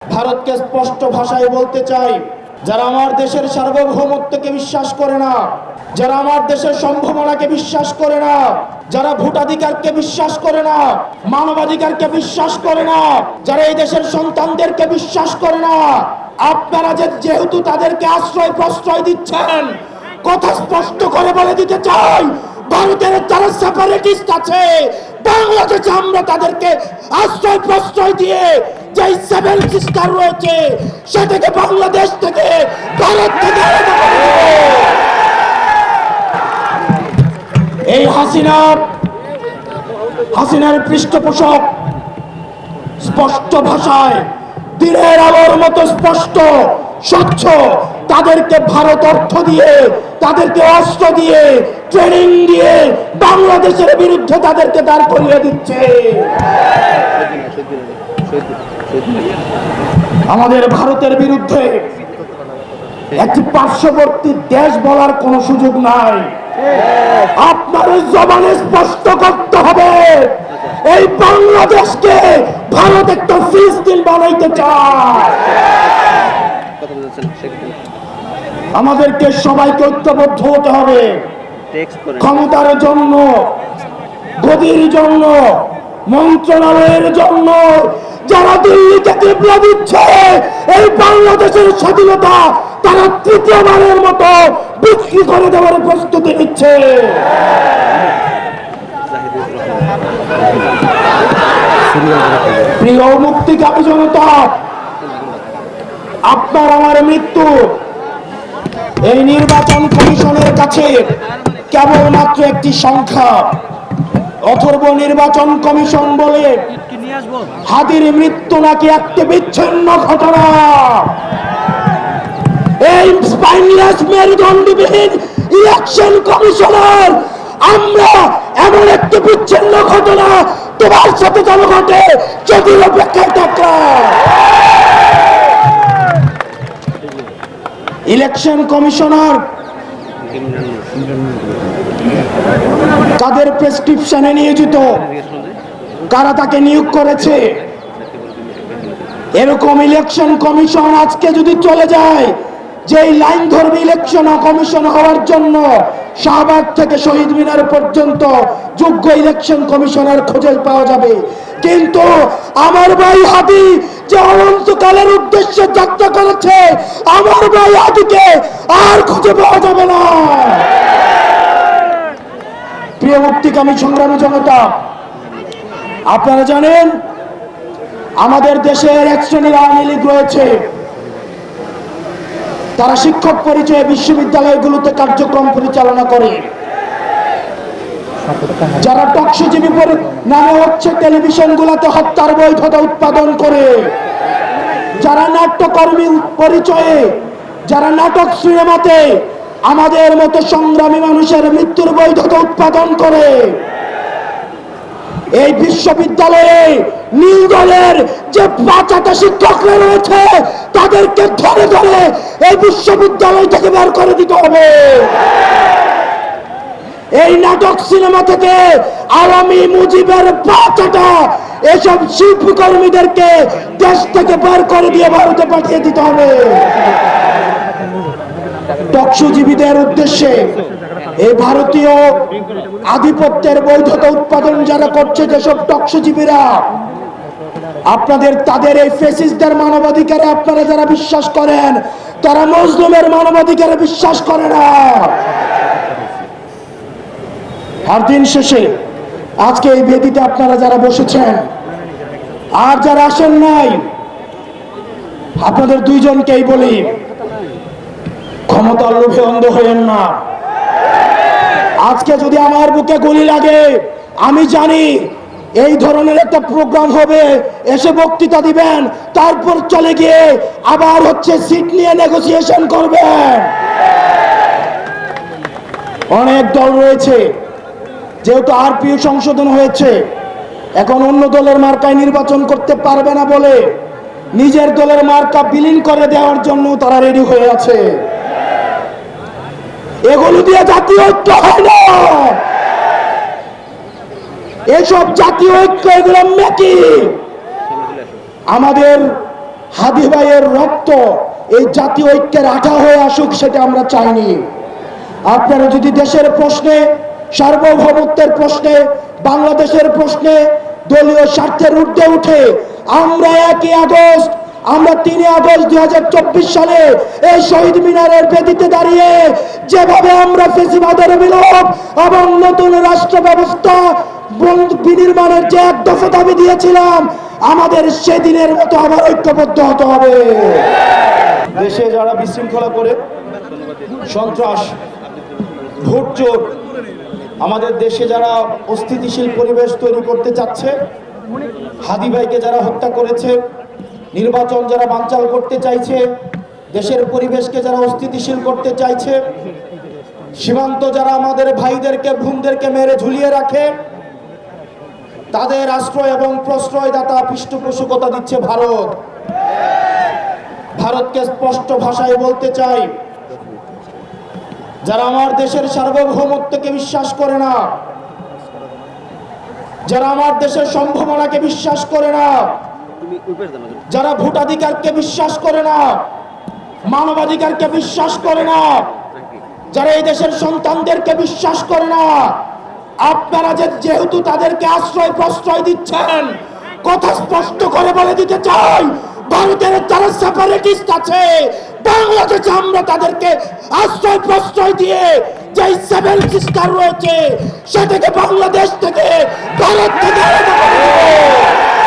ভারতকে স্পষ্ট ভাষায় বলতে চাই, যারা আমার দেশের সার্বভৌমত্বকে বিশ্বাস করে না, যারা আমার দেশের সম্ভাবনাকে বিশ্বাস করে না, যারা ভোটাধিকারকে বিশ্বাস করে না, মানবাধিকারকে বিশ্বাস করে না, যারা এই দেশের সন্তানদেরকে বিশ্বাস করে না, আপনারা যেহেতু তাদেরকে আশ্রয় প্রশ্রয় দিচ্ছেন, কথা স্পষ্ট করে বলে দিতে চাই, ভারতের যারা সেপারেটিস্ট আছে বাংলাদেশে আমরা তাদেরকে আশ্রয় প্রশ্রয় দিয়ে যে সেভেন সিস্টার রয়েছে সেটাকে বাংলাদেশ থেকে ভারত থেকে আলাদা করে দেব। এই হাসিনার পৃষ্ঠপোষক স্পষ্ট ভাষায় দিনের আলোর মতো স্পষ্ট স্বচ্ছ তাদেরকে ভারত অর্থ দিয়ে, তাদেরকে অস্ত্র দিয়ে, ট্রেনিং দিয়ে বাংলাদেশের বিরুদ্ধে তাদেরকে দাঁড় করিয়ে দিচ্ছে। আমাদের ভারতের বিরুদ্ধে একটি পার্শ্ববর্তী দেশ বলার কোনো সুযোগ নাই। আপনার জবানে স্পষ্ট করতে হবে এই বাংলাদেশকে ভারত একটা ফিলিস্তিন বানাইতে চায়। আমাদেরকে সবাইকে ঐক্যবদ্ধ হতে হবে। ক্ষমতার জন্য, গদির জন্য, মন্ত্রণালয়ের জন্য যারা দিল্লিকে টিপলা দিচ্ছে এই বাংলাদেশের স্বাধীনতা তারা তৃতীয়বারের মতো বিক্রি করে দেওয়ার প্রস্তুতি নিচ্ছে। প্রিয় মুক্তিকামী জনতা, আপনার আমার মৃত্যু এই নির্বাচন কমিশনের কাছে কেবলমাত্র একটি সংখ্যা। অথর্ব নির্বাচন কমিশন বলে হাদির মৃত্যু নাকি একটি বিচ্ছিন্ন ঘটনা। এই স্পাইনলেস মেরুদণ্ডবিহীন ইলেকশন কমিশনার আমরা এমন একটি বিচ্ছিন্ন ঘটনা তোমার সাথে যেন ঘটে যদি অপেক্ষায় থাকলাম। ইলেকশন কমিশনার কাদের প্রেসক্রিপশনে নিয়োজিত, কারা তাকে নিয়োগ করেছে, এরকম ইলেকশন কমিশন আজকে যদি চলে যায়, যে লাইন ধরবে ইলেকশন কমিশন হওয়ার জন্য শাহবাগ থেকে শহীদ মিনার পর্যন্ত যোগ্য ইলেকশন কমিশনার খুঁজে পাওয়া যাবে। কিন্তু আমার ভাই হাদি যে অনন্তকালের উদ্দেশ্যে যাত্রা করেছে, আমার ভাই হাদিকে আর খুঁজে পাওয়া যাবে না। প্রিয় মুক্তিকামী সংগ্রামী জনতা, আপনারা জানেন আমাদের দেশের এক শ্রেণীর আওয়ামী লীগ রয়েছে, তারা শিক্ষক পরিচয়ে বিশ্ববিদ্যালয়গুলোতে কার্যক্রম পরিচালনা করে, যারা টকশোজীবী নামে হচ্ছে টেলিভিশনগুলোতে হত্যার বৈধতা উৎপাদন করে, যারা নাট্যকর্মী পরিচয়ে, যারা নাটক সিনেমাতে আমাদের মতো সংগ্রামী মানুষের মৃত্যুর বৈধতা উৎপাদন করে, এই বিশ্ববিদ্যালয়ে নীল দলের যে ৫টা শিক্ষকরা রয়েছে তাদেরকে ধরে ধরে এই বিশ্ববিদ্যালয় থেকে বের করে দিতে হবে। এই নাটক সিনেমা থেকে আওয়ামী মুজিবের ৫টা এসব শিল্পকর্মীদেরকে দেশ থেকে বের করে দিয়ে ভারতে পাঠিয়ে দিতে হবে। টকশোজীবীদের উদ্দেশ্যে এই ভারতীয় আধিপত্যের বৈধতা উৎপাদন যারা করছে, যেসব টকশোজীবীরা, আপনাদের তাদের এই ফ্যাসিস্টদের মানবাধিকারে আপনারা যারা বিশ্বাস করেন, তারা মজলুমের মানবাধিকারে বিশ্বাস করে না। আর দিন শেষে আজকে এই বেদিতে আপনারা যারা বসেছেন আর যারা আসেন নাই, আপনাদের দুইজনকেই বলি, ক্ষমতার লোভে অন্ধ হয়েন না। আজকে যদি আমার বুকে গুলি লাগে, আমি জানি এই ধরনের একটা প্রোগ্রাম হবে, এসে বক্তৃতা দিবেন, তারপর চলে গিয়ে আবার হচ্ছে সিট নিয়ে নেগোসিয়েশন করবেন। অনেক দল রয়েছে, যেহেতু আরপিও সংশোধন হয়েছে, এখন অন্য দলের মার্কায় নির্বাচন করতে পারবে না বলে নিজের দলের মার্কা বিলীন করে দেওয়ার জন্য তারা রেডি হয়ে আছে। এগুলো দিয়ে জাতীয় ঐক্য হয় না। এসব জাতীয় ঐক্য এগুলো মেকি। আমাদের হাদি ভাইয়ের রক্ত এই জাতীয় ঐক্যের আঠা হয়ে আসুক, সেটা আমরা চাইনি। আপনারা যদি দেশের প্রশ্নে, সার্বভৌমত্বের প্রশ্নে, বাংলাদেশের প্রশ্নে দলীয় স্বার্থের ঊর্ধ্বে উঠে আমরা 1 আগস্ট, আমরা 3 আগস্ট 2024 সালে এই শহীদ মিনারের বেদিতে দাঁড়িয়ে যেভাবে আমরা ফ্যাসিবাদের বিলোপ এবং নতুন রাষ্ট্র ব্যবস্থা বিনির্মাণের যে এক দফা দাবি দিয়েছিলাম, আমাদের সেদিনের মতো আবার ঐক্যবদ্ধ হতে হবে। দেশে যারা বিশৃঙ্খলা করে, সন্ত্রাস, ভোট চোর, আমাদের দেশে যারা অস্থিতিশীল পরিবেশ তৈরি করতে চাচ্ছে, হাদি ভাইকে যারা হত্যা করেছে, নির্বাচন যারা বানচাল করতে চাইছে, দেশের পরিবেশকে যারা অস্থিতিশীল করতে চাইছে, সীমান্ত যারা আমাদের ভাইদেরকে বোনদেরকে মেরে ঝুলিয়ে রাখে, তাদের আশ্রয় এবং প্রশ্রয়দাতা পৃষ্ঠপোষকতা দিচ্ছে ভারত। ভারতকে স্পষ্ট ভাষায় বলতে চাই, যারা আমার দেশের সার্বভৌমত্বকে বিশ্বাস করে না, যারা আমার দেশের সম্ভাবনাকে বিশ্বাস করে না, যারা ভোটাধিকারকে বিশ্বাস করে না, মানবাধিকারকে বিশ্বাস করে না, যারা এই দেশের সন্তানদেরকে বিশ্বাস করে না, আপনারা যেহেতু তাদেরকে আশ্রয় প্রশ্রয় দিচ্ছেন, কথা স্পষ্ট করে বলে দিতে চাই, ভারতের যারা সেপারেটিস্ট আছে বাংলাদেশে আমরা তাদেরকে আশ্রয় প্রশ্রয় দিয়ে যে 7 সিস্টার রয়েছে সেটাকে বাংলাদেশ থেকে, ভারত থেকে আলাদা করে দেব।